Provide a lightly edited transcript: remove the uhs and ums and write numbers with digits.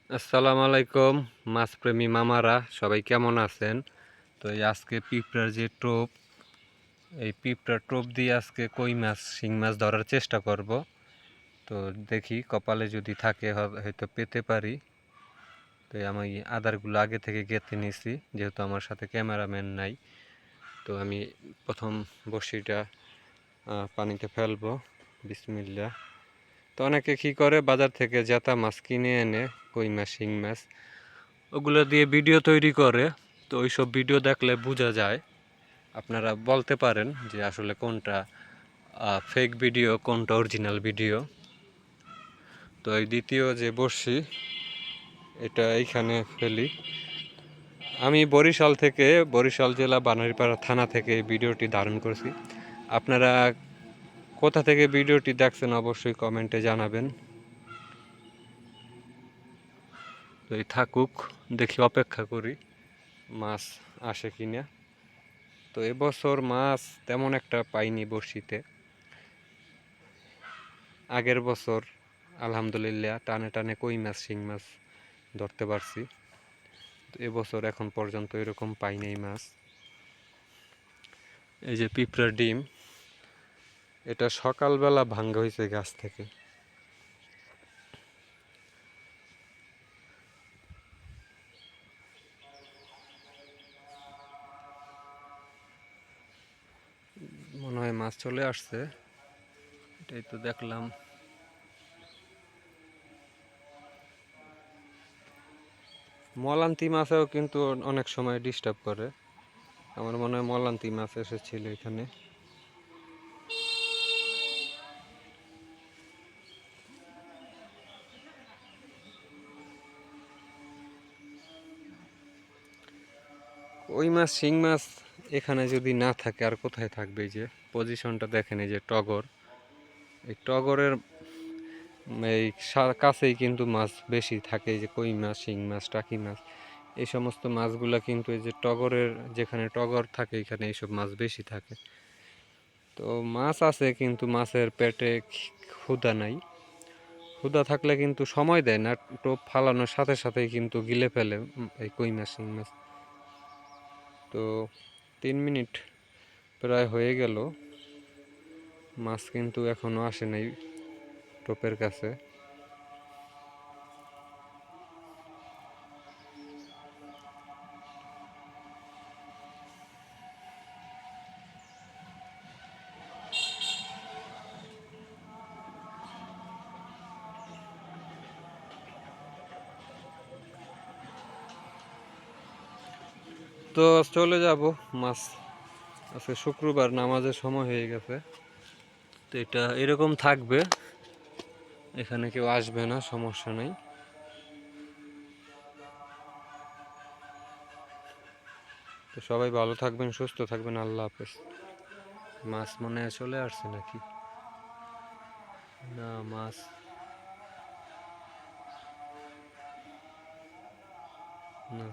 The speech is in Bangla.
আসসালামু আলাইকুম মাছপ্রেমী মামারা সবাই কেমন আছেন? তো এই আজকে পিঁপড়ার যে টোপ, এই পিঁপড়ার টোপ দিয়ে আজকে কই মাছ শিং মাছ ধরার চেষ্টা করব। তো দেখি কপালে যদি থাকে হয়তো পেতে পারি। তো আমি আদারগুলো আগে থেকে গেঁথে নিছি, যেহেতু আমার সাথে ক্যামেরাম্যান নাই। তো আমি প্রথম বড়শিটা পানিতে ফেলবো। বিসমিল্লাহ। তো অনেকে কী করে, বাজার থেকে জেতা মাছ কিনে এনে কই মাছ শিং মাছ ওগুলো দিয়ে ভিডিও তৈরি করে। তো ওইসব ভিডিও দেখলে বোঝা যায়, আপনারা বলতে পারেন যে আসলে কোনটা ফেক ভিডিও, কোনটা অরিজিনাল ভিডিও। তো এই দ্বিতীয় যে বড়শি, এটা এইখানে ফেলি। আমি বরিশাল জেলা বানারীপাড়া থানা থেকে এই ভিডিওটি ধারণ করছি। আপনারা কোথা থেকে ভিডিওটি দেখছেন অবশ্যই কমেন্টে জানাবেন। তো এই থাকুক, দেখি অপেক্ষা করি মাছ আসে কিনা। তো এবছর মাছ তেমন একটা পাইনি বড়শিতে। আগের বছর আলহামদুলিল্লাহ টানে টানে কই মাছ শিং মাছ ধরতে পারছি। তো এবছর এখন পর্যন্ত এরকম পাই নাই মাছ। এই যে পিঁপড়ার ডিম, এটা সকালবেলা ভাঙ্গা হয়েছে গাছ থেকে। মনে হয় মাছ চলে আসছে, এটাই তো দেখলাম। মলান্তি মাছেও কিন্তু অনেক সময় ডিস্টার্ব করে। আমার মনে হয় মলান্তি মাছ এসেছিল এখানে। ওই মাছ শিং মাছ এখানে যদি না থাকে আর কোথায় থাকবে? এই যে পজিশনটা দেখেন, এই যে টগর, এই টগরের এই কাছেই কিন্তু মাছ বেশি থাকে। এই যে কই মাছ শিং মাছ টাকি মাছ, এই সমস্ত মাছগুলা কিন্তু এই যে টগরের, যেখানে টগর থাকে এখানে এইসব মাছ বেশি থাকে। তো মাছ আছে কিন্তু মাছের পেটে ক্ষুধা নাই। ক্ষুধা থাকলে কিন্তু সময় দেয় না, টোপ ফালানোর সাথে সাথেই কিন্তু গিলে ফেলে এই কই মাছ শিং মাছ। তো 3 মিনিট প্রায় হয়ে গেল, মাছ কিন্তু এখনো আসে নাই টোপের কাছে। তো চলে যাব মাছ, আজকে শুক্রবার, নামাজের সময় হয়ে গেছে। তো এটা এরকম থাকবে, এখানে কেউ আসবে না, সমস্যা নেই। তো সবাই ভালো থাকবেন, সুস্থ থাকবেন, আল্লাহ হাফেজ। মাছ মনে হয় চলে আসছে নাকি? না, মাছ না।